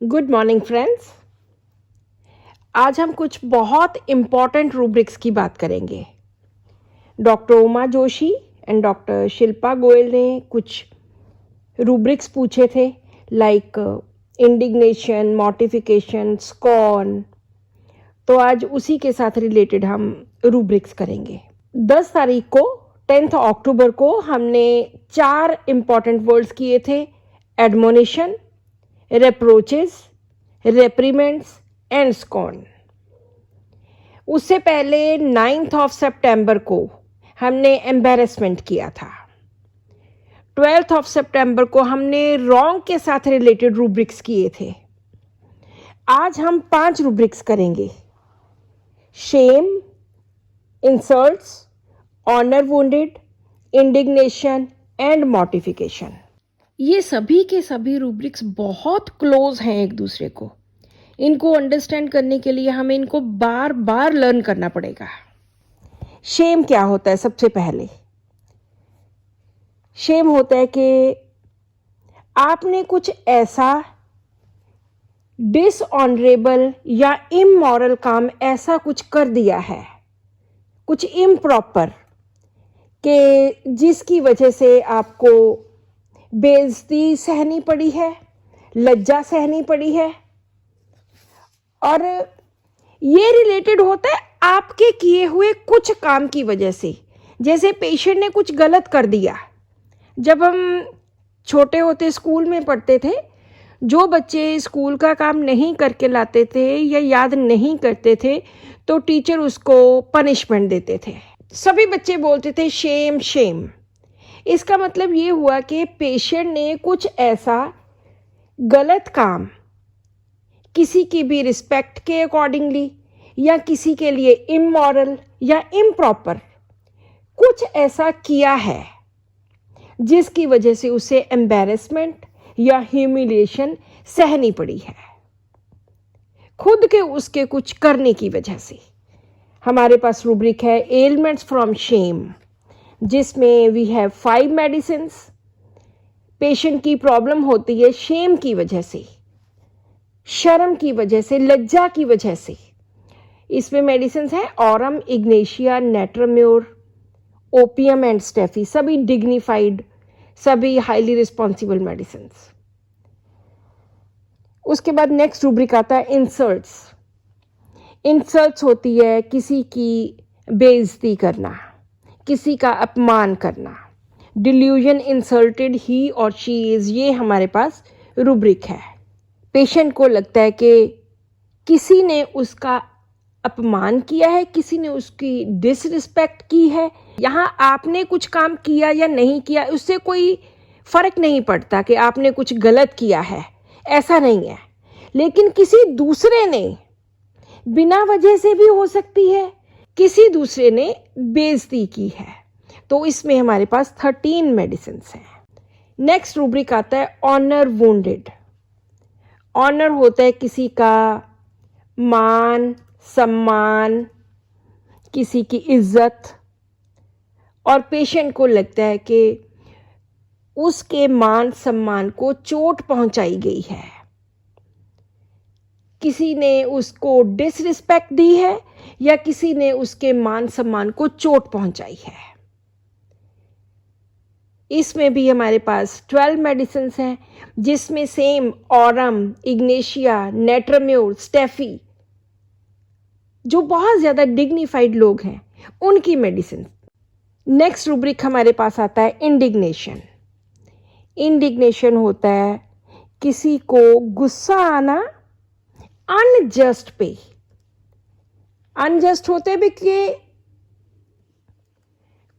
Good morning friends. आज हम कुछ बहुत इम्पॉर्टेंट रूब्रिक्स की बात करेंगे। Doctor Uma Joshi and doctor Shilpa Goyal ने कुछ रूब्रिक्स पूछे थे, लाइक इंडिग्नेशन, मॉर्टिफिकेशन, स्कॉर्न। तो आज उसी के साथ रिलेटेड हम रूब्रिक्स करेंगे। 10 तारीख को 10 अक्टूबर को हमने 4 इम्पॉर्टेंट वर्ड्स किए थे: admonition, reproaches, reprimands and scorn. उससे पहले 9th ऑफ सितंबर को हमने एम्बेरसमेंट किया था। 12th ऑफ सितंबर को हमने रॉन्ग के साथ रिलेटेड रूब्रिक्स किए थे। आज हम 5 रूब्रिक्स करेंगे: shame, insults, honour wounded, indignation and mortification. ये सभी के सभी रूब्रिक्स बहुत क्लोज हैं एक दूसरे को। इनको अंडरस्टैंड करने के लिए हमें इनको बार बार लर्न करना पड़ेगा। शेम क्या होता है? सबसे पहले शेम होता है कि आपने कुछ ऐसा डिसऑनरेबल या इमोरल काम ऐसा कुछ कर दिया है, कुछ इम्प्रॉपर, कि जिसकी वजह से आपको बेइज्जती सहनी पड़ी है, लज्जा सहनी पड़ी है। और ये रिलेटेड होता है आपके किए हुए कुछ काम की वजह से। जैसे पेशेंट ने कुछ गलत कर दिया। जब हम छोटे होते स्कूल में पढ़ते थे, जो बच्चे स्कूल का काम नहीं करके लाते थे या याद नहीं करते थे, तो टीचर उसको पनिशमेंट देते थे। सभी बच्चे बोलते थे शेम शेम। इसका मतलब ये हुआ कि पेशेंट ने कुछ ऐसा गलत काम किसी की भी रिस्पेक्ट के अकॉर्डिंगली या किसी के लिए इमोरल या इम्प्रॉपर कुछ ऐसा किया है जिसकी वजह से उसे एम्बैरेसमेंट या ह्यूमिलिएशन सहनी पड़ी है, खुद के उसके कुछ करने की वजह से। हमारे पास रूब्रिक है एलिमेंट्स फ्रॉम शेम, जिसमें वी हैव 5 मेडिसिन्स। पेशेंट की प्रॉब्लम होती है शेम की वजह से, शर्म की वजह से, लज्जा की वजह से। इसमें मेडिसिन्स हैं aurum, ignatia, natrum mur, opium and staphy. सभी डिग्निफाइड, सभी हाईली रिस्पॉन्सिबल मेडिसिन्स। उसके बाद नेक्स्ट रूब्रिक आता है इंसल्ट्स। इंसल्ट्स होती है किसी की बेइज्जती करना, किसी का अपमान करना। डिल्यूजन, इंसल्टेड ही और शी इज, ये हमारे पास रूब्रिक है। पेशेंट को लगता है कि किसी ने उसका अपमान किया है, किसी ने उसकी डिसरिस्पेक्ट की है। यहाँ आपने कुछ काम किया या नहीं किया, उससे कोई फर्क नहीं पड़ता कि आपने कुछ गलत किया है, ऐसा नहीं है। लेकिन किसी दूसरे ने, बिना वजह से भी हो सकती है, किसी दूसरे ने बेइज्जती की है। तो इसमें हमारे पास 13 मेडिसिन्स हैं। नेक्स्ट रूब्रिक आता है ऑनर वुंडेड। ऑनर होता है किसी का मान, सम्मान, किसी की इज्जत, और पेशेंट को लगता है कि उसके मान सम्मान को चोट पहुंचाई गई है, किसी ने उसको डिसरिस्पेक्ट दी है या किसी ने उसके मान सम्मान को चोट पहुंचाई है। इसमें भी हमारे पास 12 मेडिसिन्स हैं, जिसमें सेम ऑरम, इग्नेशिया, नेट्राम्योर, स्टेफी, जो बहुत ज़्यादा डिग्निफाइड लोग हैं, उनकी मेडिसिन। नेक्स्ट रूब्रिक हमारे पास आता है इंडिग्नेशन। इंडिग्नेशन होता है किसी को गुस्सा आना अनजस्ट पे। अनजस्ट होते भी कि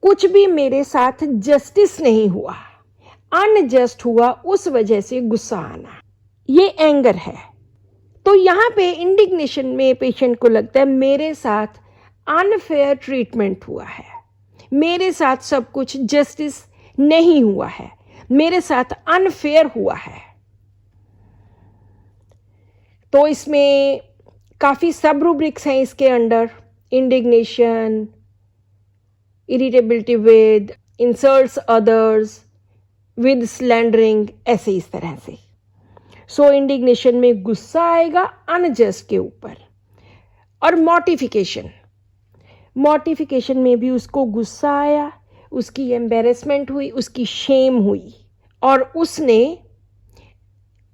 कुछ भी मेरे साथ जस्टिस नहीं हुआ, अनजस्ट हुआ, उस वजह से गुस्सा आना, ये एंगर है। तो यहाँ पे इंडिग्नेशन में पेशेंट को लगता है मेरे साथ अनफेयर ट्रीटमेंट हुआ है, मेरे साथ सब कुछ जस्टिस नहीं हुआ है, मेरे साथ अनफेयर हुआ है। तो इसमें काफ़ी सब रूब्रिक्स हैं इसके under: indignation, irritability with, insults others, with slandering, ऐसे इस तरह से। सो इंडिग्नेशन में गुस्सा आएगा अनजस्ट के ऊपर। और मॉर्टिफिकेशन में भी उसको गुस्सा आया, उसकी एम्बेरसमेंट हुई, उसकी शेम हुई, और उसने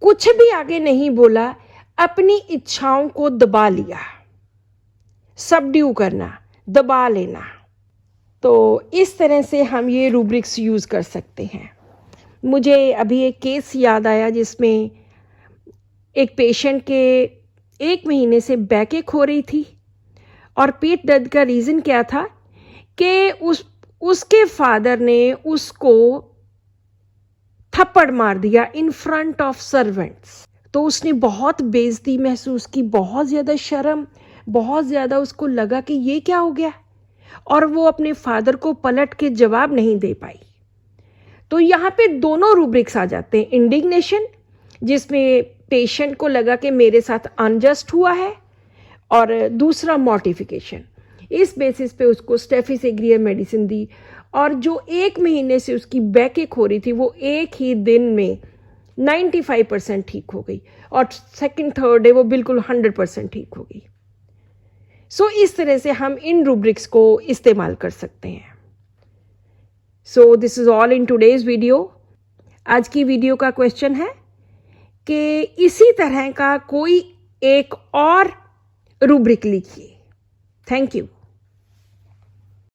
कुछ भी आगे नहीं बोला, अपनी इच्छाओं को दबा लिया। सबड्यू करना, दबा लेना। तो इस तरह से हम ये रूब्रिक्स यूज़ कर सकते हैं। मुझे अभी एक केस याद आया जिसमें एक पेशेंट के 1 महीने से बैकएक हो रही थी, और पेट दर्द का रीज़न क्या था कि उसके फादर ने उसको थप्पड़ मार दिया इन फ्रंट ऑफ सर्वेंट्स। तो उसने बहुत बेइज्जती महसूस की, बहुत ज़्यादा शर्म, बहुत ज़्यादा उसको लगा कि ये क्या हो गया, और वो अपने फादर को पलट के जवाब नहीं दे पाई। तो यहाँ पे दोनों रूब्रिक्स आ जाते हैं, इंडिग्नेशन जिसमें पेशेंट को लगा कि मेरे साथ अनजस्ट हुआ है, और दूसरा मॉर्टिफिकेशन। इस बेसिस पे उसको स्टेफिसेग्रिया मेडिसिन दी, और जो 1 महीने से उसकी बैकएक हो रही थी वो एक ही दिन में 95% ठीक हो गई, और सेकंड थर्ड डे वो बिल्कुल 100% ठीक हो गई। सो इस तरह से हम इन रूब्रिक्स को इस्तेमाल कर सकते हैं। So this is all in today's video. आज की वीडियो का क्वेश्चन है कि इसी तरह का कोई एक और रूब्रिक लिखिए। Thank you.